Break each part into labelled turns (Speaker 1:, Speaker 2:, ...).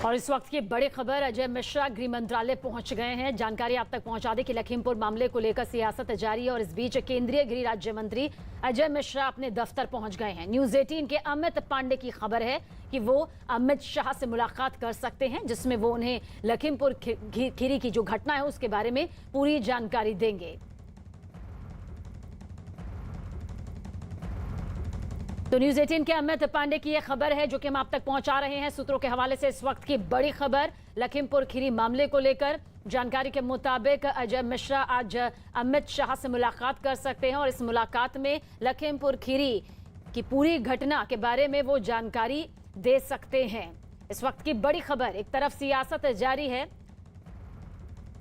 Speaker 1: और इस वक्त की बड़ी खबर, अजय मिश्रा गृह मंत्रालय पहुंच गए हैं। जानकारी आप तक पहुंचा दें कि लखीमपुर मामले को लेकर सियासत जारी है और इस बीच केंद्रीय गृह राज्य मंत्री अजय मिश्रा अपने दफ्तर पहुंच गए हैं। न्यूज 18 के अमित पांडे की खबर है कि वो अमित शाह से मुलाकात कर सकते हैं, जिसमें वो उन्हें लखीमपुर खीरी की जो घटना है उसके बारे में पूरी जानकारी देंगे। तो न्यूज 18 के अमित पांडे की यह खबर है जो कि हम आप तक पहुंचा रहे हैं सूत्रों के हवाले से। इस वक्त की बड़ी खबर लखीमपुर खीरी मामले को लेकर, जानकारी के मुताबिक अजय मिश्रा आज अमित शाह से मुलाकात कर सकते हैं और इस मुलाकात में लखीमपुर खीरी की पूरी घटना के बारे में वो जानकारी दे सकते हैं। इस वक्त की बड़ी खबर, एक तरफ सियासत जारी है।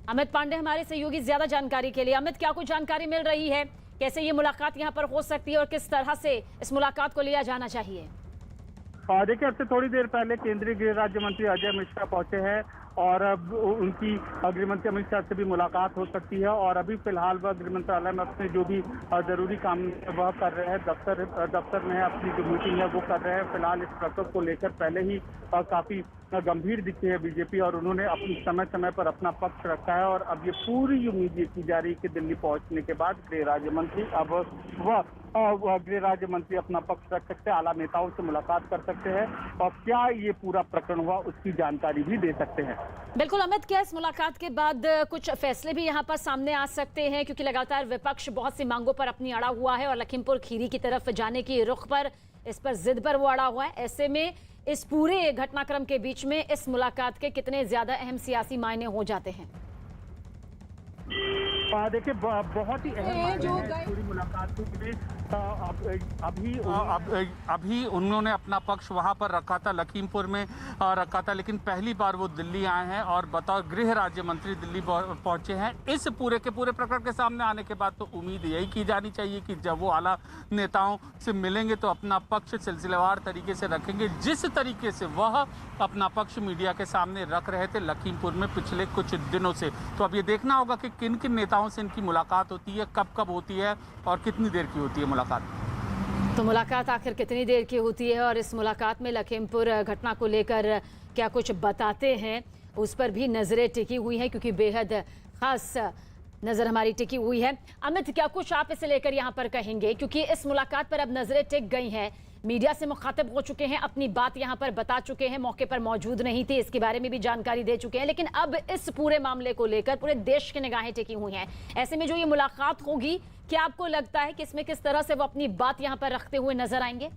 Speaker 1: अमित पांडे हमारे सहयोगी ज्यादा जानकारी के लिए। अमित, क्या कुछ जानकारी मिल रही है, कैसे ये मुलाकात यहां पर हो सकती है और किस तरह से इस मुलाकात को लिया जाना चाहिए?
Speaker 2: देखिए, अब से थोड़ी देर पहले केंद्रीय गृह राज्य मंत्री अजय मिश्रा पहुंचे हैं और अब उनकी गृह मंत्री अमित शाह से भी मुलाकात हो सकती है। और अभी फिलहाल वह गृह मंत्रालय में अपने जो भी जरूरी काम वह कर रहे हैं, दफ्तर में अपनी जो मीटिंग है वो कर रहे हैं। फिलहाल इस प्रकरण को लेकर पहले ही काफी गंभीर दिखी है बीजेपी और उन्होंने अपनी समय समय पर अपना पक्ष रखा है। और अब ये पूरी उम्मीद की जा रही है कि दिल्ली पहुंचने के बाद गृह राज्य मंत्री अब वह गृह राज्य मंत्री अपना पक्ष रख सकते हैं, आला नेताओं से मुलाकात कर सकते हैं और क्या ये पूरा प्रकरण हुआ उसकी जानकारी भी दे सकते हैं।
Speaker 1: बिल्कुल अमित, क्या इस मुलाकात के बाद कुछ फैसले भी यहाँ पर सामने आ सकते हैं, क्योंकि लगातार विपक्ष बहुत सी मांगों पर अपनी अड़ा हुआ है और लखीमपुर खीरी की तरफ जाने की रुख पर, इस पर जिद पर वो अड़ा हुआ है। ऐसे में इस पूरे घटनाक्रम के बीच में इस मुलाकात के कितने ज्यादा अहम सियासी मायने हो जाते हैं?
Speaker 2: देखिए, बहुत ही अहम पूरी मुलाकात में
Speaker 3: अभी उन्होंने अपना पक्ष वहां पर रखा था, लखीमपुर में रखा था, लेकिन पहली बार वो दिल्ली आए हैं और बतौर गृह राज्य मंत्री दिल्ली पहुंचे हैं। इस पूरे के पूरे प्रकरण के सामने आने के बाद तो उम्मीद यही की जानी चाहिए कि जब वो आला नेताओं से मिलेंगे तो अपना पक्ष सिलसिलेवार तरीके से रखेंगे, जिस तरीके से वह अपना पक्ष मीडिया के सामने रख रहे थे लखीमपुर में पिछले कुछ दिनों से। तो अब ये देखना होगा कि किन किन नेताओं से इनकी मुलाकात होती है, कब कब होती है और कितनी देर की होती है मुलाकात।
Speaker 1: तो मुलाकात आखिर कितनी देर की होती है और इस मुलाकात में लखीमपुर घटना को लेकर क्या कुछ बताते हैं, उस पर भी नजरें टिकी हुई हैं, क्योंकि बेहद खास नजर हमारी टिकी हुई है। अमित, क्या कुछ आप इसे लेकर यहाँ पर कहेंगे, क्योंकि इस मुलाकात पर अब नजरें टिक गई हैं, मीडिया से मुखातिब हो चुके हैं, अपनी बात यहाँ पर बता चुके हैं, मौके पर मौजूद नहीं थे इसके बारे में भी जानकारी दे चुके हैं, लेकिन अब इस पूरे मामले को लेकर पूरे देश की निगाहें टिकी हुई हैं। ऐसे में जो ये मुलाकात होगी, क्या आपको लगता है कि इसमें किस तरह से वो अपनी बात यहाँ पर रखते हुए नजर आएंगे?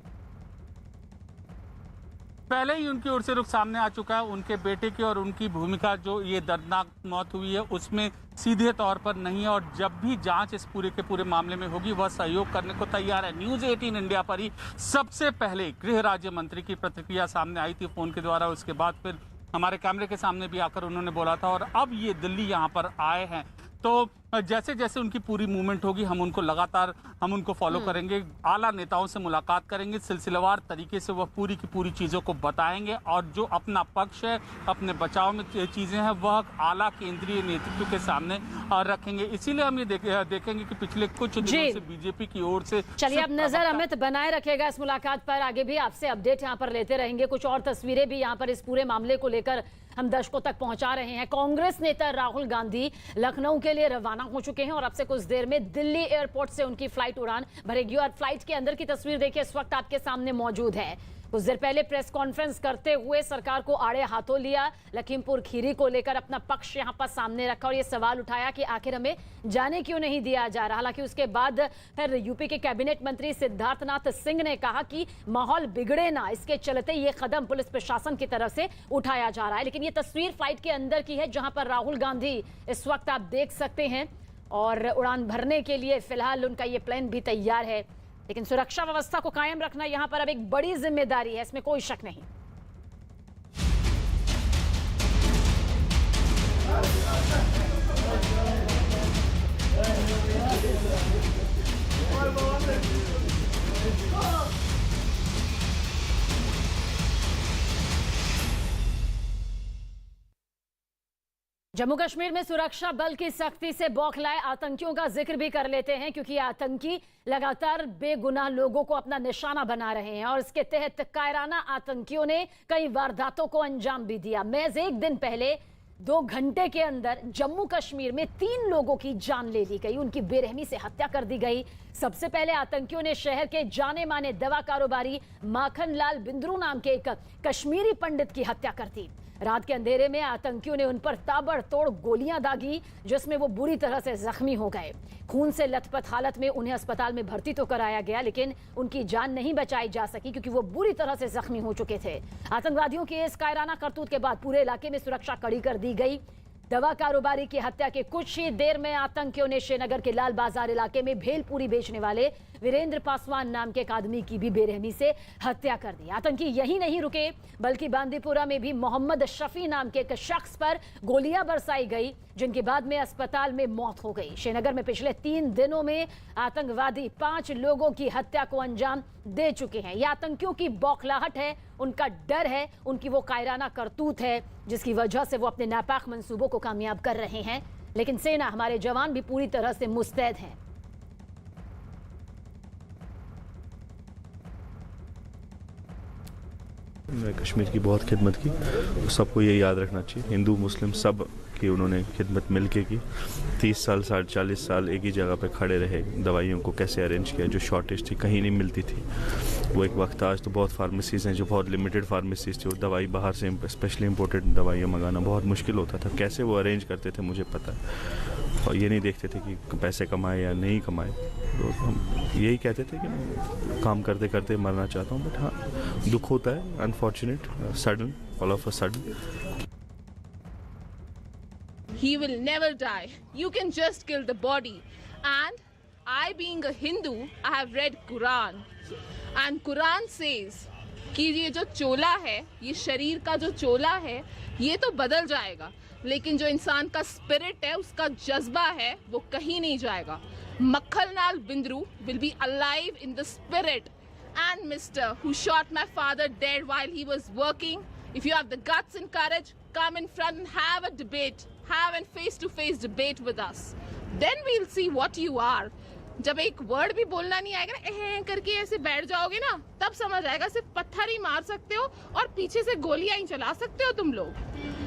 Speaker 3: पहले ही उनकी ओर से रुख सामने आ चुका है। उनके बेटे की और उनकी भूमिका जो ये दर्दनाक मौत हुई है उसमें सीधे तौर पर नहीं है और जब भी जांच इस पूरे के पूरे मामले में होगी वह सहयोग करने को तैयार है। न्यूज 18 इंडिया पर ही सबसे पहले गृह राज्य मंत्री की प्रतिक्रिया सामने आई थी फोन के द्वारा, उसके बाद फिर हमारे कैमरे के सामने भी आकर उन्होंने बोला था और अब ये दिल्ली यहाँ पर आए हैं। तो जैसे जैसे उनकी पूरी मूवमेंट होगी हम उनको फॉलो करेंगे, आला नेताओं से मुलाकात करेंगे, सिलसिलेवार तरीके से वह पूरी की पूरी चीज़ों को बताएंगे और जो अपना पक्ष है, अपने बचाव में चीज़ें हैं, वह आला केंद्रीय नेतृत्व के सामने रखेंगे। इसीलिए हम ये देखेंगे कि पिछले कुछ दिनों से बीजेपी की ओर से।
Speaker 1: चलिए, अब नजर अमित बनाए रखेगा इस मुलाकात पर, आगे भी आपसे अपडेट यहाँ पर लेते रहेंगे। कुछ और तस्वीरें भी यहाँ पर इस पूरे मामले को लेकर हम दर्शकों तक पहुंचा रहे हैं। कांग्रेस नेता राहुल गांधी लखनऊ के लिए रवाना हो चुके हैं और अब से कुछ देर में दिल्ली एयरपोर्ट से उनकी फ्लाइट उड़ान भरेगी और फ्लाइट के अंदर की तस्वीर देखिए इस वक्त आपके सामने मौजूद है। कुछ देर पहले प्रेस कॉन्फ्रेंस करते हुए सरकार को आड़े हाथों लिया, लखीमपुर खीरी को लेकर अपना पक्ष यहां पर सामने रखा और ये सवाल उठाया कि आखिर हमें जाने क्यों नहीं दिया जा रहा। हालांकि उसके बाद फिर यूपी के कैबिनेट मंत्री सिद्धार्थनाथ सिंह ने कहा कि माहौल बिगड़े ना, इसके चलते ये कदम पुलिस प्रशासन की तरफ से उठाया जा रहा है। लेकिन ये तस्वीर फ्लाइट के अंदर की है जहां पर राहुल गांधी इस वक्त आप देख सकते हैं और उड़ान भरने के लिए फिलहाल उनका ये प्लान भी तैयार है, लेकिन सुरक्षा व्यवस्था को कायम रखना यहां पर अब एक बड़ी जिम्मेदारी है, इसमें कोई शक नहीं। जम्मू कश्मीर में सुरक्षा बल की सख्ती से बौखलाए आतंकियों का जिक्र भी कर लेते हैं, क्योंकि आतंकी लगातार बेगुनाह लोगों को अपना निशाना बना रहे हैं और इसके तहत कायराना आतंकियों ने कई वारदातों को अंजाम भी दिया। महज एक दिन पहले 2 घंटे के अंदर जम्मू कश्मीर में 3 लोगों की जान ले ली गई, उनकी बेरहमी से हत्या कर दी गई। सबसे पहले आतंकियों ने शहर के जाने माने दवा कारोबारी माखन लाल बिंद्रू नाम के एक कश्मीरी पंडित की हत्या कर दी। रात के अंधेरे में आतंकियों ने उन पर ताबड़तोड़ गोलियां दागी, जिसमें वो बुरी तरह से जख्मी हो गए। खून से लथपथ हालत में उन्हें अस्पताल में भर्ती तो कराया गया, लेकिन उनकी जान नहीं बचाई जा सकी क्योंकि वो बुरी तरह से जख्मी हो चुके थे। आतंकवादियों की इस कायराना करतूत के बाद पूरे इलाके में सुरक्षा कड़ी कर दी गई। दवा कारोबारी की हत्या के कुछ ही देर में आतंकियों ने श्रीनगर के लाल बाजार इलाके में भेलपूरी बेचने वाले वीरेंद्र पासवान नाम के एक आदमी की भी बेरहमी से हत्या कर दी। आतंकी यही नहीं रुके, बल्कि बांदीपुरा में भी मोहम्मद शफी नाम के एक शख्स पर गोलियां बरसाई गई, जिनके बाद में अस्पताल में मौत हो गई। श्रीनगर में पिछले 3 दिनों में आतंकवादी 5 लोगों की हत्या को अंजाम दे चुके हैं। यह आतंकियों की बौखलाहट है, उनका डर है, उनकी वो कायराना करतूत है, जिसकी वजह से वो अपने नापाक मंसूबों को कामयाब कर रहे हैं। लेकिन सेना, हमारे जवान भी पूरी तरह से मुस्तैद हैं।
Speaker 4: उन्होंने कश्मीर की बहुत खिदमत की, सबको ये याद रखना चाहिए। हिंदू मुस्लिम सब की उन्होंने खिदमत मिलके की। 30 साल 40 साल एक ही जगह पे खड़े रहे। दवाइयों को कैसे अरेंज किया, जो शॉर्टेज थी कहीं नहीं मिलती थी वो एक वक्त। आज तो बहुत फार्मेसीज़ हैं जो बहुत लिमिटेड फार्मेसीज़ थी, और दवाई बाहर से स्पेशली इम्पोर्टेड दवाइयाँ मंगाना बहुत मुश्किल होता था। कैसे वो अरेंज करते थे मुझे पता है, और ये नहीं देखते थे कि पैसे कमाए या नहीं कमाए। तो हम यही कहते थे कि मैं काम करते करते मरना चाहता हूँ, बट हाँ दुख होता है, unfortunate, sudden, all of a sudden.
Speaker 5: He will never die. You can just kill the body. And I, being a Hindu, I have read Quran. And Quran says कि ये जो चोला है, ये शरीर का जो चोला है, ये तो बदल जाएगा, लेकिन जो इंसान का स्पिरिट है, उसका जज्बा है, वो कहीं नहीं जाएगा। Makhanlal Bindru will be alive in the spirit. And Mr. who shot my father dead while he was working, if you have the guts and courage, come in front and have a debate. Have a face-to-face debate with us. Then we'll see what you are. जब एक word भी बोलना नहीं आएगा ना, एह करके ऐसे बैठ जाओगे ना, तब समझ आएगा सिर्फ पत्थर ही मार सकते हो और पीछे से गोलियां ही चला सकते हो तुम लोग।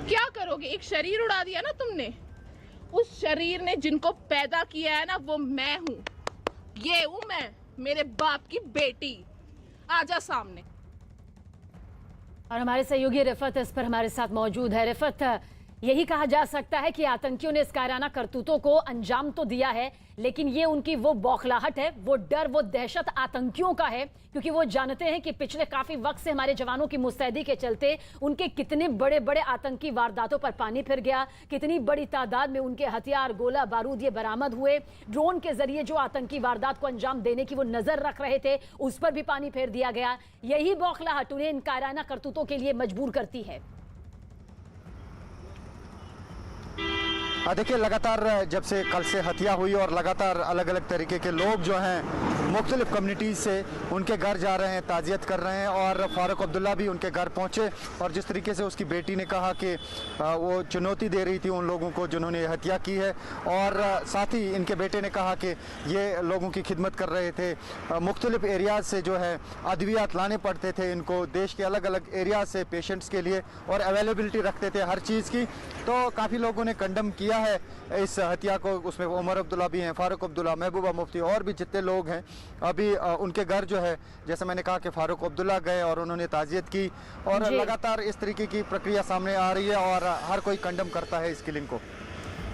Speaker 5: क्या करोगे? एक शरीर उड़ा दिया ना तुमने। उस शरीर ने जिनको पैदा किया है ना, वो मैं हूँ। ये हूँ मैं, मेरे बाप की बेटी। आजा सामने।
Speaker 1: और हमारे सहयोगी रिफत इस पर हमारे साथ मौजूद है। रिफत, यही कहा जा सकता है कि आतंकियों ने इस कायराना करतूतों को अंजाम तो दिया है, लेकिन ये उनकी वो बौखलाहट है, वो डर, वो दहशत आतंकियों का है, क्योंकि वो जानते हैं कि पिछले काफी वक्त से हमारे जवानों की मुस्तैदी के चलते उनके कितने बड़े बड़े आतंकी वारदातों पर पानी फिर गया, कितनी बड़ी तादाद में उनके हथियार, गोला बारूद ये बरामद हुए। ड्रोन के जरिए जो आतंकी वारदात को अंजाम देने की वो नजर रख रहे थे, उस पर भी पानी फेर दिया गया। यही बौखलाहट उन्हें इन कायराना करतूतों के लिए मजबूर करती है।
Speaker 6: देखिए, लगातार जब से कल से हत्या हुई और लगातार अलग अलग तरीके के लोग जो हैं मुख्तलिफ कम्युनिटीज़ से उनके घर जा रहे हैं, ताज़ियत कर रहे हैं। और फारूक अब्दुल्ला भी उनके घर पहुंचे और जिस तरीके से उसकी बेटी ने कहा कि वो चुनौती दे रही थी उन लोगों को जिन्होंने हत्या की है, और साथ ही इनके बेटे ने कहा कि ये लोगों की खिदमत कर रहे थे। मुख्तलिफ एरियाज़ से जो है अद्वियात लाने पड़ते थे इनको, देश के अलग अलग एरियाज़ से पेशेंट्स के लिए, और अवेलेबिलिटी रखते थे हर चीज़ की। तो काफ़ी लोगों ने कंडम किया है इस हत्या को। उसमें उमर अब्दुल्ला भी हैं, फारूक अब्दुल्ला, महबूबा मुफ्ती और भी जितने लोग हैं। अभी उनके घर जो है, जैसे मैंने कहा कि फारूक अब्दुल्ला गए और उन्होंने ताज़ियत की, और लगातार इस तरीके की प्रक्रिया सामने आ रही है और हर कोई कंडम करता है इस किलिंग को।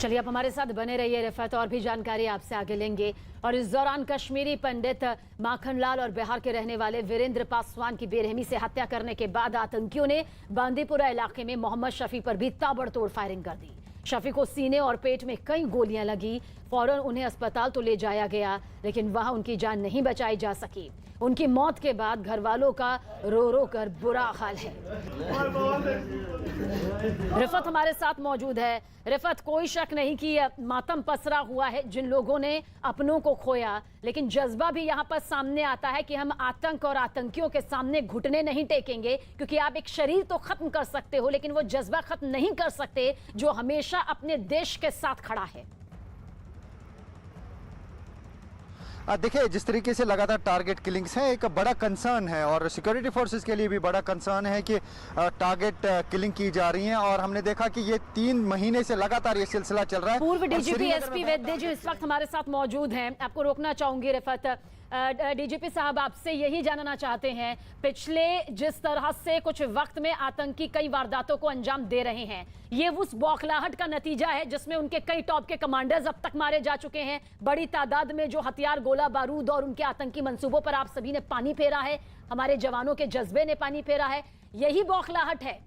Speaker 1: चलिए, आप हमारे साथ बने रहिए रिफत, और भी जानकारी आपसे आगे लेंगे। और इस दौरान कश्मीरी पंडित माखनलाल और बिहार के रहने वाले वीरेंद्र पासवान की बेरहमी से हत्या करने के बाद आतंकियों ने बांदीपुरा इलाके में मोहम्मद शफी पर भी ताबड़तोड़ फायरिंग कर दी। शफी को सीने और पेट में कई गोलियां लगी। फौरन उन्हें अस्पताल तो ले जाया गया, लेकिन वहां उनकी जान नहीं बचाई जा सकी। उनकी मौत के बाद घर वालों का रो रो कर बुरा हाल है। रिफत हमारे साथ मौजूद है। रिफत, कोई शक नहीं कि मातम पसरा हुआ है जिन लोगों ने अपनों को खोया, लेकिन जज्बा भी यहाँ पर सामने आता है कि हम आतंक और आतंकियों के सामने घुटने नहीं टेकेंगे, क्योंकि आप एक शरीर तो खत्म कर सकते हो लेकिन वो जज्बा खत्म नहीं कर सकते जो हमेशा अपने देश के साथ खड़ा है।
Speaker 6: देखिए, जिस तरीके से लगातार टारगेट किलिंग्स हैं, एक बड़ा कंसर्न है और सिक्योरिटी फोर्सेस के लिए भी बड़ा कंसर्न है कि टारगेट किलिंग की जा रही है। और हमने देखा कि ये 3 महीने से लगातार ये सिलसिला चल रहा है।
Speaker 1: पूर्व डीजीपी एसपी वैद्य जी इस वक्त हमारे साथ मौजूद हैं। आपको रोकना चाहूंगी रिफत। डीजीपी साहब, आपसे यही जानना चाहते हैं, पिछले जिस तरह से कुछ वक्त में आतंकी कई वारदातों को अंजाम दे रहे हैं, ये उस बौखलाहट का नतीजा है जिसमें उनके कई टॉप के कमांडर्स अब तक मारे जा चुके हैं, बड़ी तादाद में जो हथियार, गोला बारूद और उनके आतंकी मंसूबों पर आप सभी ने पानी फेरा है, हमारे जवानों के जज्बे ने पानी फेरा है, यही बौखलाहट है?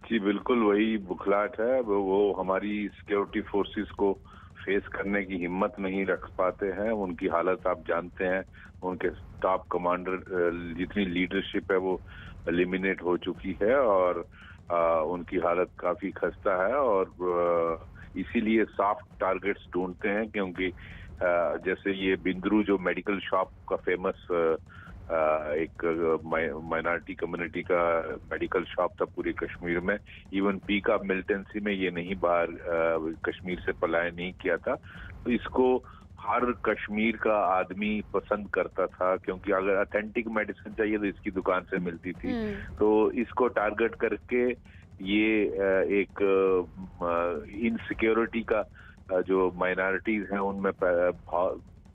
Speaker 7: जी बिल्कुल वही बुखलाहट है। वो हमारी सिक्योरिटी फोर्सेस को फेस करने की हिम्मत नहीं रख पाते हैं। उनकी हालत आप जानते हैं, उनके टॉप कमांडर जितनी लीडरशिप है वो एलिमिनेट हो चुकी है और उनकी हालत काफी खस्ता है और इसीलिए सॉफ्ट टारगेट्स ढूंढते हैं, क्योंकि जैसे ये बिंद्रू जो मेडिकल शॉप का फेमस एक माइनॉरिटी कम्युनिटी का मेडिकल शॉप था पूरे कश्मीर में, इवन पीक ऑफ मिलिटेंसी में ये नहीं बाहर कश्मीर से पलायन नहीं किया था, तो इसको हर कश्मीर का आदमी पसंद करता था, क्योंकि अगर ऑथेंटिक मेडिसिन चाहिए तो इसकी दुकान से मिलती थी। तो इसको टारगेट करके ये एक इनसिक्योरिटी का जो माइनॉरिटीज हैं उनमें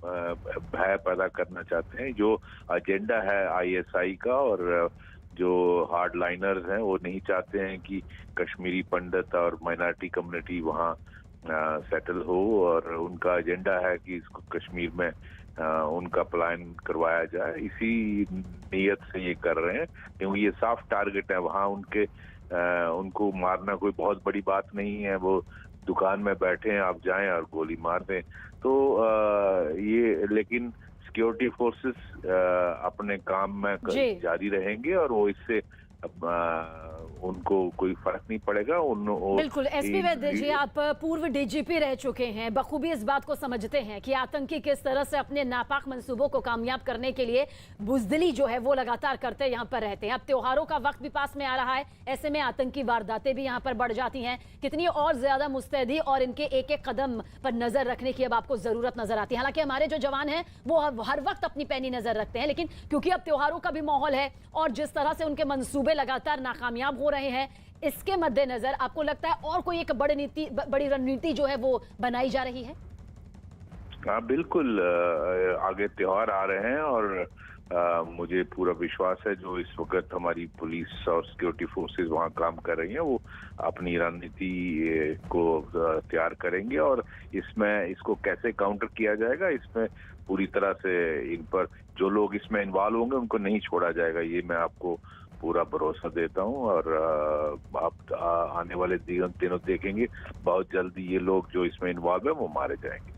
Speaker 7: भय पैदा करना चाहते हैं। जो एजेंडा है आईएसआई का और जो हार्ड लाइनर्स हैं वो नहीं चाहते हैं कि कश्मीरी पंडित और माइनॉरिटी कम्युनिटी वहाँ सेटल हो, और उनका एजेंडा है कि इसको कश्मीर में उनका पलायन करवाया जाए। इसी नीयत से ये कर रहे हैं, क्योंकि ये सॉफ्ट टारगेट है। वहाँ उनको मारना कोई बहुत बड़ी बात नहीं है, वो दुकान में बैठे हैं, आप जाएं और गोली मार दें। तो ये लेकिन सिक्योरिटी फोर्सेस अपने काम में जारी रहेंगे और वो इससे उनको कोई फर्क नहीं पड़ेगा।
Speaker 1: बिल्कुल। एसपी वैद्य जी, आप पूर्व डीजीपी रह चुके हैं, बखूबी इस बात को समझते हैं कि आतंकी किस तरह से अपने नापाक मंसूबों को कामयाब करने के लिए बुजदिली जो है वो लगातार करते यहाँ पर रहते हैं। अब त्योहारों का वक्त भी पास में आ रहा है, ऐसे में आतंकी वारदातें भी यहाँ पर बढ़ जाती हैं। कितनी और ज्यादा मुस्तैदी और इनके एक एक कदम पर नजर रखने की अब आपको जरूरत नजर आती है। हालांकि हमारे जो जवान हैं वो हर वक्त अपनी पैनी नजर रखते हैं, लेकिन क्योंकि अब त्योहारों का भी माहौल है और जिस तरह से उनके मंसूबे लगातार नाकामयाब हो रहे हैं, इसके मद्देनजर आपको लगता है और कोई एक बड़ी रणनीति जो है वो बनाई जा रही है?
Speaker 7: हाँ बिल्कुल, आगे त्योहार आ रहे हैं और मुझे पूरा विश्वास है जो इस वक्त हमारी पुलिस और सिक्योरिटी फोर्सेस वहाँ काम कर रही हैं वो अपनी रणनीति को तैयार करेंगे और इसको कैसे काउंटर किया जाएगा, इसमें पूरी तरह से इन पर जो लोग इसमें इन्वॉल्व होंगे उनको नहीं छोड़ा जाएगा, ये मैं आपको पूरा भरोसा देता हूं। और आप आने वाले दिनों देखेंगे बहुत जल्दी ये लोग जो इसमें इन्वॉल्व है वो मारे जाएंगे।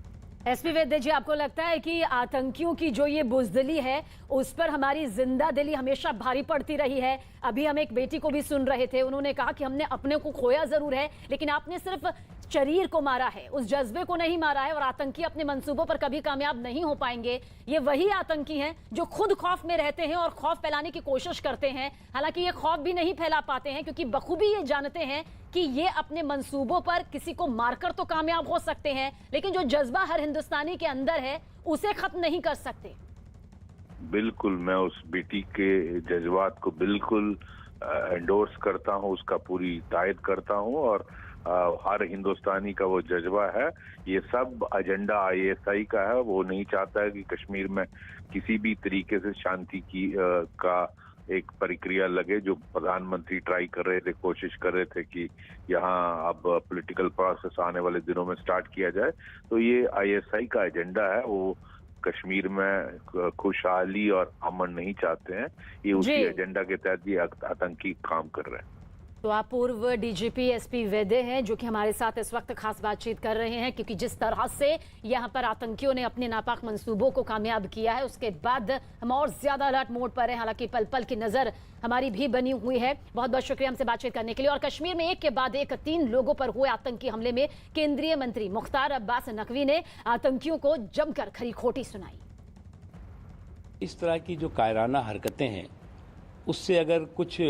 Speaker 1: एसपी वैद्य जी, आपको लगता है कि आतंकियों की जो ये बुजदिली है उस पर हमारी जिंदा दिली हमेशा भारी पड़ती रही है? अभी हम एक बेटी को भी सुन रहे थे, उन्होंने कहा कि हमने अपने को खोया जरूर है लेकिन आपने सिर्फ शरीर को मारा है, उस जज्बे को नहीं मारा है, और आतंकी अपने मंसूबों पर कभी कामयाब नहीं हो पाएंगे। ये वही आतंकी हैं जो खुद खौफ में रहते हैं और खौफ फैलाने की कोशिश करते हैं। हालांकि ये खौफ भी नहीं फैला पाते हैं क्योंकि बखूबी ये जानते हैं कि ये अपने मंसूबों पर किसी को मारकर तो कामयाब हो सकते हैं, लेकिन जो जज्बा हर हिंदुस्तानी के अंदर है उसे खत्म नहीं कर सकते।
Speaker 7: बिल्कुल, मैं उस बेटी के जज्बात को बिल्कुल एंडोर्स करता हूं, उसका पूरी तायद करता हूं और हर हिंदुस्तानी का वो जज्बा है। ये सब एजेंडा आईएसआई का है, वो नहीं चाहता है कि कश्मीर में किसी भी तरीके से शांति की का एक प्रक्रिया लगे। जो प्रधानमंत्री ट्राई कर रहे थे, कोशिश कर रहे थे कि यहाँ अब पॉलिटिकल प्रोसेस आने वाले दिनों में स्टार्ट किया जाए, तो ये आईएसआई का एजेंडा है। वो कश्मीर में खुशहाली और अमन नहीं चाहते हैं, ये उसी एजेंडा के तहत ये आतंकी काम कर रहे हैं।
Speaker 1: तो आप पूर्व डीजीपी एसपी वैद्य हैं जो कि हमारे साथ इस वक्त खास बातचीत कर रहे हैं, क्योंकि जिस तरह से यहां पर आतंकियों ने अपने नापाक मंसूबों को कामयाब किया है उसके बाद हम और ज्यादा अलर्ट मोड पर हैं। हालांकि पल पल की नजर हमारी भी बनी हुई है। बहुत बहुत शुक्रिया हमसे बातचीत करने के लिए। और कश्मीर में एक के बाद एक 3 लोगों पर हुए आतंकी हमले में केंद्रीय मंत्री मुख्तार अब्बास नकवी ने आतंकियों को जमकर खरी खोटी सुनाई।
Speaker 8: इस तरह की जो कायराना हरकतें हैं उससे अगर कुछ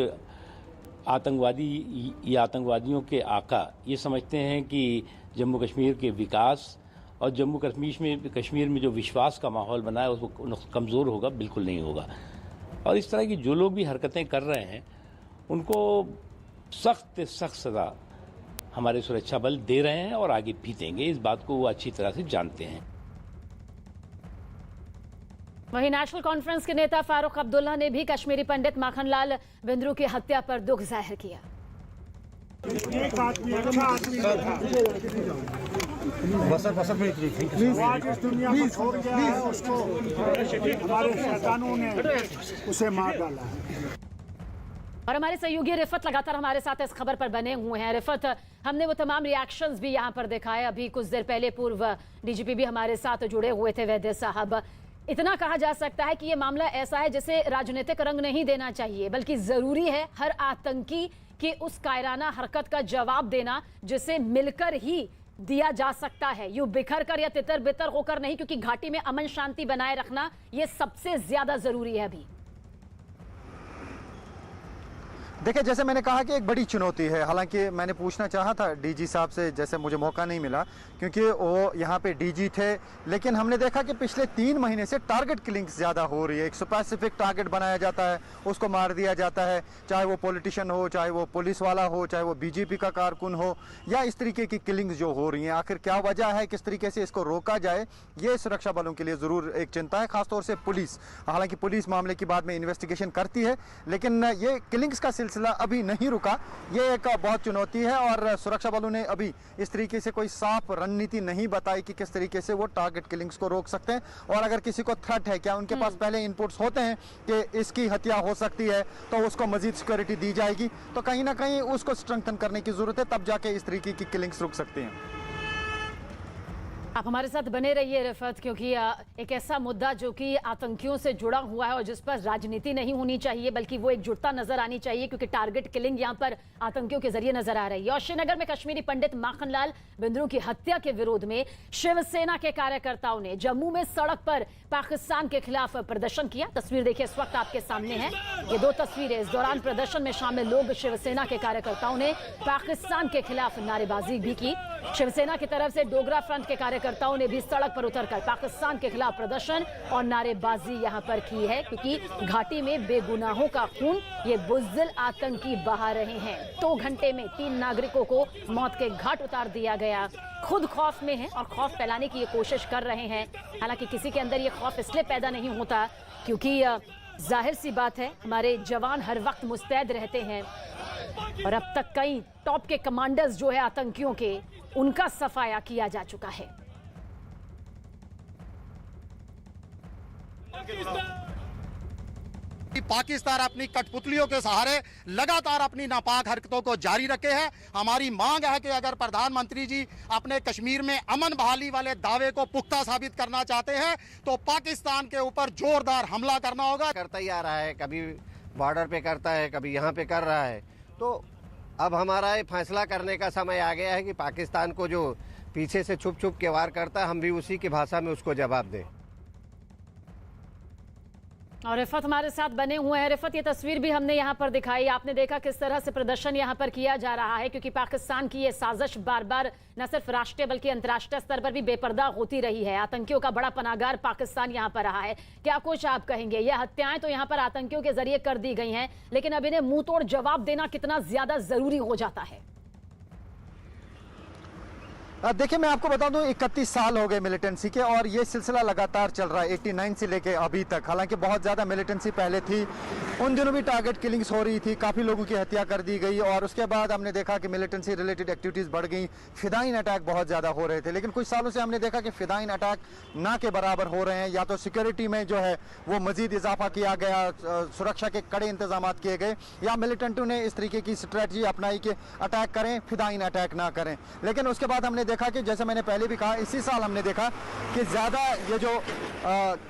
Speaker 8: आतंकवादी या आतंकवादियों के आका ये समझते हैं कि जम्मू कश्मीर के विकास और जम्मू कश्मीर में जो विश्वास का माहौल बना है उसको कमज़ोर होगा, बिल्कुल नहीं होगा। और इस तरह की जो लोग भी हरकतें कर रहे हैं उनको सख्त सज़ा हमारे सुरक्षा बल दे रहे हैं और आगे भी देंगे। इस बात को वो अच्छी तरह से जानते हैं।
Speaker 1: वहीं नेशनल कॉन्फ्रेंस के नेता फारूक अब्दुल्ला ने भी कश्मीरी पंडित माखनलाल बिंद्रू की हत्या पर दुख जाहिर किया।
Speaker 9: इस दुनिया में छोड़ गया है, उसको हमारे शैतानों ने उसे मार डाला है।
Speaker 1: और हमारे सहयोगी रिफत लगातार हमारे साथ इस खबर पर बने हुए हैं। रिफत, हमने वो तमाम रिएक्शंस भी यहाँ पर दिखाए। अभी कुछ देर पहले पूर्व डीजीपी भी हमारे साथ जुड़े हुए थे, वैद्य साहब। इतना कहा जा सकता है कि ये मामला ऐसा है जिसे राजनीतिक रंग नहीं देना चाहिए, बल्कि जरूरी है हर आतंकी की उस कायराना हरकत का जवाब देना जिसे मिलकर ही दिया जा सकता है, यूं बिखर कर या तितर बितर होकर नहीं, क्योंकि घाटी में अमन शांति बनाए रखना ये सबसे ज्यादा जरूरी है। अभी
Speaker 6: देखिए, जैसे मैंने कहा कि एक बड़ी चुनौती है। हालांकि मैंने पूछना चाहा था डीजी साहब से, जैसे मुझे मौका नहीं मिला क्योंकि वो यहाँ पे डीजी थे, लेकिन हमने देखा कि पिछले 3 महीने से टारगेट किलिंग्स ज़्यादा हो रही है। एक स्पेसिफिक टारगेट बनाया जाता है, उसको मार दिया जाता है, चाहे वो पॉलिटिशियन हो, चाहे वो पुलिस वाला हो, चाहे वो बीजेपी का कारकुन हो, या इस तरीके की किलिंग्स जो हो रही हैं। आखिर क्या वजह है, किस तरीके से इसको रोका जाए, ये सुरक्षा बलों के लिए ज़रूर एक चिंता है, खासतौर से पुलिस। हालांकि पुलिस मामले की बाद में इन्वेस्टिगेशन करती है, लेकिन ये किलिंग्स का सिलसिला अभी नहीं रुका। ये एक बहुत चुनौती है और सुरक्षा बलों ने अभी इस तरीके से कोई साफ रणनीति नहीं बताई कि किस तरीके से वो टारगेट किलिंग्स को रोक सकते हैं। और अगर किसी को थ्रेट है, क्या उनके पास पहले इनपुट्स होते हैं कि इसकी हत्या हो सकती है, तो उसको मजीद सिक्योरिटी दी जाएगी, तो कहीं ना कहीं उसको स्ट्रेंथन करने की जरूरत है, तब जाके इस तरीके की किलिंग्स रुक सकती हैं।
Speaker 1: आप हमारे साथ बने रहिए रिफत, क्योंकि एक ऐसा मुद्दा जो कि आतंकियों से जुड़ा हुआ है और जिस पर राजनीति नहीं होनी चाहिए, बल्कि वो एकजुटता नजर आनी चाहिए, क्योंकि टारगेट किलिंग यहां पर आतंकियों के जरिए नजर आ रही है। और श्रीनगर में कश्मीरी पंडित माखनलाल बिंद्रू की हत्या के विरोध में शिवसेना के कार्यकर्ताओं ने जम्मू में सड़क पर पाकिस्तान के खिलाफ प्रदर्शन किया। तस्वीर देखिए इस वक्त आपके सामने है, ये 2 तस्वीरें। इस दौरान प्रदर्शन में शामिल लोग शिवसेना के कार्यकर्ताओं ने पाकिस्तान के खिलाफ नारेबाजी भी की। शिवसेना की तरफ से डोगरा फ्रंट के कार्यकर्ताओं ने भी सड़क पर उतरकर पाकिस्तान के खिलाफ प्रदर्शन और नारेबाजी यहां पर की है, क्योंकि घाटी में बेगुनाहों का खून ये बुज़दिल आतंकी बहा रहे हैं। 2 घंटे में 3 नागरिकों को मौत के घाट उतार दिया गया। खुद खौफ में हैं और खौफ फैलाने की ये कोशिश कर रहे हैं। हालांकि किसी के अंदर ये खौफ इसलिए पैदा नहीं होता क्योंकि जाहिर सी बात है हमारे जवान हर वक्त मुस्तैद रहते हैं और अब तक कई टॉप के कमांडर्स जो है आतंकियों के, उनका सफाया किया जा चुका है।
Speaker 10: पाकिस्तान अपनी कठपुतलियों के सहारे लगातार अपनी नापाक हरकतों को जारी रखे हैं। हमारी मांग है कि अगर प्रधानमंत्री जी अपने कश्मीर में अमन बहाली वाले दावे को पुख्ता साबित करना चाहते हैं तो पाकिस्तान के ऊपर जोरदार हमला करना होगा।
Speaker 11: करता ही आ रहा है, कभी बॉर्डर पे करता है, कभी यहाँ पे कर रहा है। तो अब हमारा ये फैसला करने का समय आ गया है कि पाकिस्तान को जो पीछे से छुप छुप के वार करता है, हम भी उसी की भाषा में उसको जवाब दें।
Speaker 1: और रिफत हमारे साथ बने हुए हैं। रिफत, ये तस्वीर भी हमने यहाँ पर दिखाई, आपने देखा किस तरह से प्रदर्शन यहाँ पर किया जा रहा है, क्योंकि पाकिस्तान की ये साजिश बार बार न सिर्फ राष्ट्रीय बल्कि अंतर्राष्ट्रीय स्तर पर भी बेपर्दा होती रही है। आतंकियों का बड़ा पनाहगार पाकिस्तान यहाँ पर रहा है। क्या कुछ आप कहेंगे, ये हत्याएं तो यहाँ पर आतंकियों के जरिए कर दी गई हैं, लेकिन अब इन्हें मुंह तोड़ जवाब देना कितना ज्यादा जरूरी हो जाता है?
Speaker 6: देखिए, मैं आपको बता दूं 31 साल हो गए मिलिटेंसी के और ये सिलसिला लगातार चल रहा है 89 से लेके अभी तक। हालांकि बहुत ज़्यादा मिलिटेंसी पहले थी, उन दिनों भी टारगेट किलिंग्स हो रही थी, काफ़ी लोगों की हत्या कर दी गई और उसके बाद हमने देखा कि मिलिटेंसी रिलेटेड एक्टिविटीज़ बढ़ गई, फिदाइन अटैक बहुत ज़्यादा हो रहे थे। लेकिन कुछ सालों से हमने देखा कि फिदाइन अटैक ना के बराबर हो रहे हैं। या तो सिक्योरिटी में जो है वो मज़ीद इजाफा किया गया, सुरक्षा के कड़े इंतजाम किए गए, या मिलिटेंटों ने इस तरीके की स्ट्रेटजी अपनाई कि अटैक करें, फिदाइन अटैक ना करें। लेकिन उसके बाद हमने देखा कि जैसे मैंने पहले भी कहा, इसी साल हमने देखा कि ज़्यादा ये जो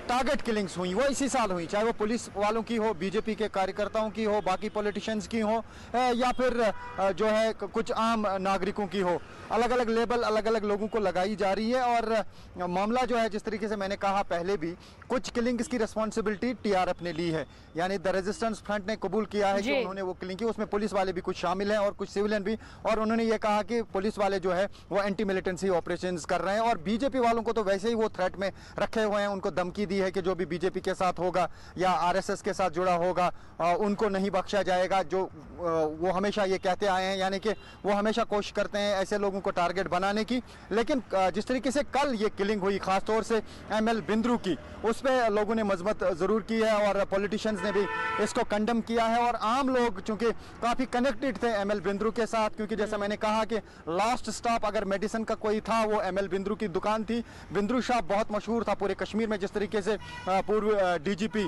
Speaker 6: टारगेट किलिंग्स हुई वो इसी साल हुई, चाहे वो पुलिस वालों की हो, बीजेपी के कार्यकर्ताओं की हो, बाकी पॉलिटिशियंस की हो, या फिर जो है कुछ आम नागरिकों की हो। अलग अलग लेबल अलग अलग लोगों को लगाई जा रही है। और मामला जो है, जिस तरीके से मैंने कहा पहले भी, कुछ किलिंग्स की रिस्पॉन्सिबिलिटी टीआरएफ ने ली है, यानी द रेजिस्टेंस फ्रंट ने कबूल किया है कि उन्होंने वो किलिंग की। उसमें पुलिस वाले भी कुछ शामिल हैं और कुछ सिविलियन भी, और उन्होंने ये कहा कि पुलिस वाले जो है वो एंटी मिलिटेंसी ऑपरेशंस कर रहे हैं। और बीजेपी वालों को तो वैसे ही वो थ्रेट में रखे हुए हैं, उनको धमकी दी है कि जो भी बीजेपी के साथ होगा या आरएसएस के साथ जुड़ा होगा उनको नहीं बख्शा जाएगा। जो वो हमेशा ये कहते आए हैं, यानी कि वो हमेशा कोशिश करते हैं ऐसे लोगों को टारगेट बनाने की। लेकिन जिस तरीके से कल ये किलिंग हुई, खासतौर से एमएल बिंद्रू की, उस पर लोगों ने मजम्मत ज़रूर की है और पॉलिटिशियंस ने भी इसको कंडम किया है। और आम लोग चूंकि काफ़ी कनेक्टेड थे एमएल बिंद्रू के साथ, क्योंकि जैसा मैंने कहा कि लास्ट स्टॉप अगर मेडिसिन का कोई था वो एमएल बिंद्रू की दुकान थी। बिंद्रू शॉप बहुत मशहूर था पूरे कश्मीर में, जिस तरीके से पूर्व डीजीपी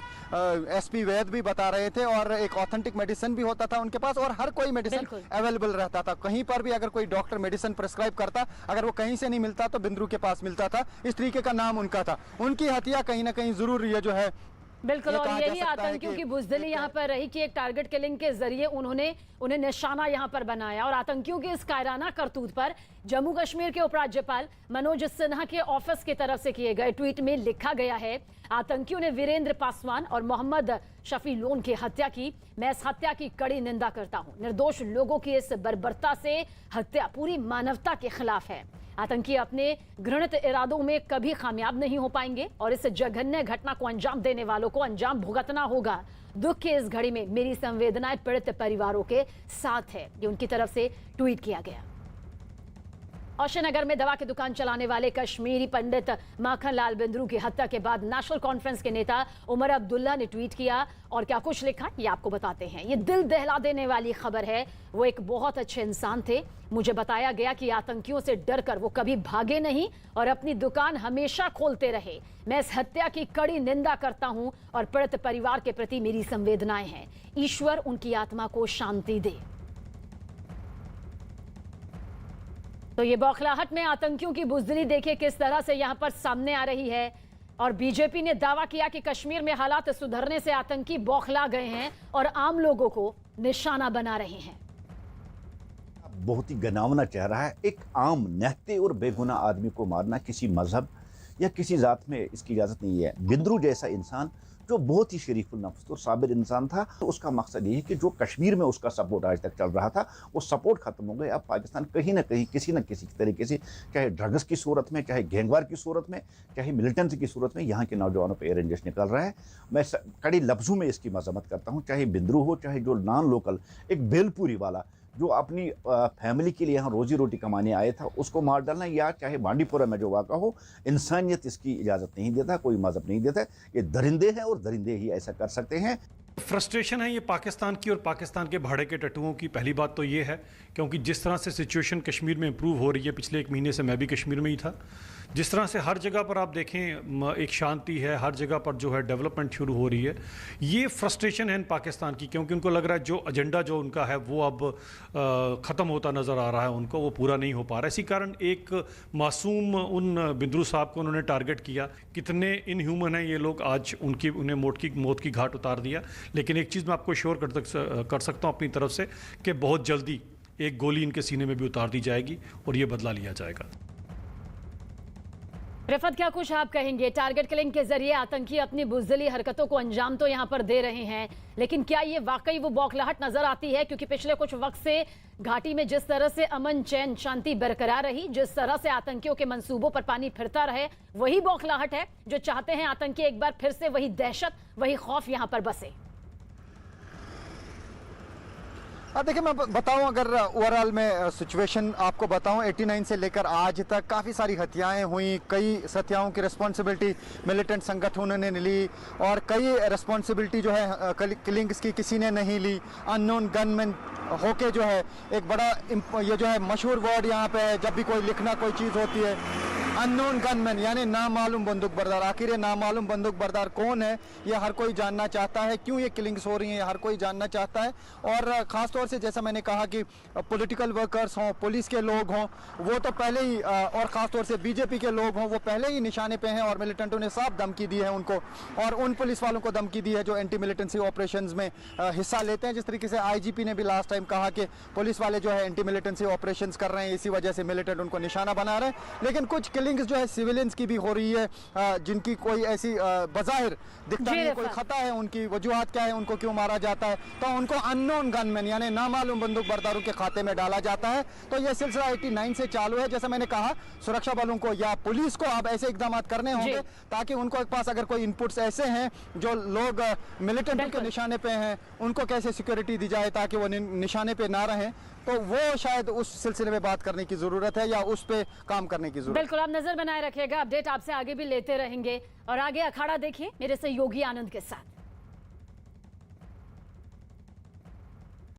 Speaker 6: एसपी वैद भी बता रहे थे। और एक ऑथेंटिक मेडिसिन भी होता था उनके पास और हर कोई मेडिसिन अवेलेबल रहता था। कहीं पर भी अगर कोई डॉक्टर मेडिसिन प्रिस्क्राइब करता, अगर वो कहीं से नहीं मिलता तो बिंद्रू के पास मिलता था। इस तरीके का नाम उनका था। उनकी हत्या कहीं ना कहीं जरूर ये जो है
Speaker 1: बिल्कुल, और यही आतंकियों की बुज़दिली यहाँ पर रही कि एक टारगेट किलिंग के जरिए उन्हें निशाना यहाँ पर बनाया। और आतंकियों की इस कायराना करतूत पर जम्मू कश्मीर के उपराज्यपाल मनोज सिन्हा के ऑफिस की तरफ से किए गए ट्वीट में लिखा गया है, आतंकियों ने वीरेंद्र पासवान और मोहम्मद शफी लोन की हत्या की। मैं इस हत्या की कड़ी निंदा करता हूँ। निर्दोष लोगों की इस बर्बरता से हत्या पूरी मानवता के खिलाफ है। आतंकी अपने घृणित इरादों में कभी कामयाब नहीं हो पाएंगे और इस जघन्य घटना को अंजाम देने वालों को अंजाम भुगतना होगा। दुख की इस घड़ी में मेरी संवेदनाएं पीड़ित परिवारों के साथ है। ये उनकी तरफ से ट्वीट किया गया। और श्रीनगर में दवा की दुकान चलाने वाले कश्मीरी पंडित माखन लाल बिंद्रू की हत्या के बाद नेशनल कॉन्फ्रेंस के नेता उमर अब्दुल्ला ने ट्वीट किया और क्या कुछ लिखा ये आपको बताते हैं। ये दिल दहला देने वाली खबर है। वो एक बहुत अच्छे इंसान थे। मुझे बताया गया कि आतंकियों से डरकर वो कभी भागे नहीं और अपनी दुकान हमेशा खोलते रहे। मैं इस हत्या की कड़ी निंदा करता हूं और पीड़ित परिवार के प्रति मेरी संवेदनाएं हैं। ईश्वर उनकी आत्मा को शांति दे। तो ये बौखलाहट में आतंकियों की बुज़दिली देखिए किस तरह से यहां पर सामने आ रही है। और बीजेपी ने दावा किया कि कश्मीर में हालात सुधरने से आतंकी बौखला गए हैं और आम लोगों को निशाना बना रहे हैं।
Speaker 12: बहुत ही घिनौना चेहरा है। एक आम निहत्ते और बेगुनाह आदमी को मारना किसी मजहब या किसी जात में इसकी इजाज़त नहीं है। बिंद्रू जैसा इंसान जो बहुत ही शरीफुल नफ्स और साबिर इंसान था, तो उसका मकसद ये है कि जो कश्मीर में उसका सपोर्ट आज तक चल रहा था वो सपोर्ट खत्म हो गया। अब पाकिस्तान कहीं ना कहीं किसी न किसी तरीके से, चाहे ड्रग्स की सूरत में, चाहे गैंगवार की सूरत में, चाहे मिलिटेंसी की सूरत में, यहाँ के नौजवानों पर एरेंजेस निकल रहा है। मैं कड़ी लफ्ज़ों में इसकी मजम्मत करता हूँ। चाहे बिंद्रू हो, चाहे जो नॉन लोकल एक बेलपुरी वाला जो अपनी फैमिली के लिए यहाँ रोजी रोटी कमाने आया था उसको मार डालना, या चाहे बांडीपुरा में जो वाक़ा हो, इंसानियत इसकी इजाज़त नहीं देता, कोई मज़हब नहीं देता। ये दरिंदे हैं और दरिंदे ही ऐसा कर सकते हैं।
Speaker 13: फ्रस्ट्रेशन है ये पाकिस्तान की और पाकिस्तान के भाड़े के टट्टुओं की। पहली बात तो ये है क्योंकि जिस तरह से सिचुएशन कश्मीर में इम्प्रूव हो रही है, पिछले 1 महीने से मैं भी कश्मीर में ही था, जिस तरह से हर जगह पर आप देखें एक शांति है, हर जगह पर जो है डेवलपमेंट शुरू हो रही है। ये फ्रस्ट्रेशन है इन पाकिस्तान की, क्योंकि उनको लग रहा है जो एजेंडा जो उनका है वो अब ख़त्म होता नज़र आ रहा है, उनको वो पूरा नहीं हो पा रहा। इसी कारण एक मासूम उन बिंद्रू साहब को उन्होंने टारगेट किया। कितने इनह्यूमन हैं ये लोग, आज उन्हें मौत की घाट उतार दिया। लेकिन एक चीज़ मैं आपको श्योर कर सकता हूँ अपनी तरफ से कि बहुत जल्दी एक गोली इनके सीने में भी उतार दी जाएगी और ये बदला लिया जाएगा।
Speaker 1: रिफत, क्या कुछ आप कहेंगे? टारगेट किलिंग के जरिए आतंकी अपनी बुज़दिली हरकतों को अंजाम तो यहां पर दे रहे हैं, लेकिन क्या ये वाकई वो बौखलाहट नजर आती है? क्योंकि पिछले कुछ वक्त से घाटी में जिस तरह से अमन चैन शांति बरकरार रही, जिस तरह से आतंकियों के मंसूबों पर पानी फिरता रहे, वही बौखलाहट है जो चाहते हैं आतंकी एक बार फिर से वही दहशत, वही खौफ यहां पर बसे।
Speaker 6: देखिए मैं बताऊं, अगर ओवरऑल में सिचुएशन आपको बताऊं, 89 से लेकर आज तक काफ़ी सारी हत्याएं हुई, कई हत्याओं की रिस्पॉन्सिबिलिटी मिलिटेंट संगठनों ने ली और कई रिस्पॉन्सिबिलिटी जो है किलिंग्स की किसी ने नहीं ली। अननोन गनमैन होके जो है एक बड़ा ये जो है मशहूर वर्ड यहाँ पे है, जब भी कोई लिखना कोई चीज़ होती है, अननोन गनमैन यानी नामालूम बंदूक बरदार। आखिर ये नामालूम बंदूक बरदार कौन है, ये हर कोई जानना चाहता है। क्यों ये किलिंग्स हो रही हैं, हर कोई जानना चाहता है। और ख़ास तौर से जैसा मैंने कहा कि पॉलिटिकल वर्कर्स हों, पुलिस के लोग हों, वो तो पहले ही और ख़ास तौर से बीजेपी के लोग हों, वो पहले ही निशाने पे हैं और मिलिटेंटों ने साफ धमकी दी है उनको, और उन पुलिस वालों को धमकी दी है जो एंटी मिलिटेंसी ऑपरेशंस में हिस्सा लेते हैं। जिस तरीके से आईजीपी ने भी लास्ट टाइम कहा कि पुलिस वाले जो है एंटी मिलिटेंसी ऑपरेशंस कर रहे हैं, इसी वजह से मिलिटेंट उनको निशाना बना रहे हैं। लेकिन कुछ किलिंग्स जो है सिविलियंस की भी हो रही है, जिनकी कोई ऐसी बज़ाहिर दिखता नहीं कोई खता है, उनकी वजूहात क्या है, उनको क्यों मारा जाता है, तो उनको अननोन गनमैन यानी नामालूम बंदूक बरदारों के खाते में डाला जाता है। तो यह सिलसिला 89 से चालू है। जैसा मैंने कहा, सुरक्षा बलों को या पुलिस को अब ऐसे इकदाम करने होंगे ताकि उनको पास अगर कोई इनपुट्स ऐसे हैं जो लोग मिलिटेंट के निशाने पे हैं, उनको कैसे सिक्योरिटी दी जाए ताकि वो निशाने पे ना रहें, तो वो शायद उस सिलसिले में बात करने की जरूरत है या उस पे काम करने की जरूरत है।
Speaker 1: बिल्कुल, आप नजर बनाए रखिएगा, अपडेट आपसे आगे भी लेते रहेंगे। और आगे अखाड़ा देखिए मेरे सहयोगी आनंद के साथ।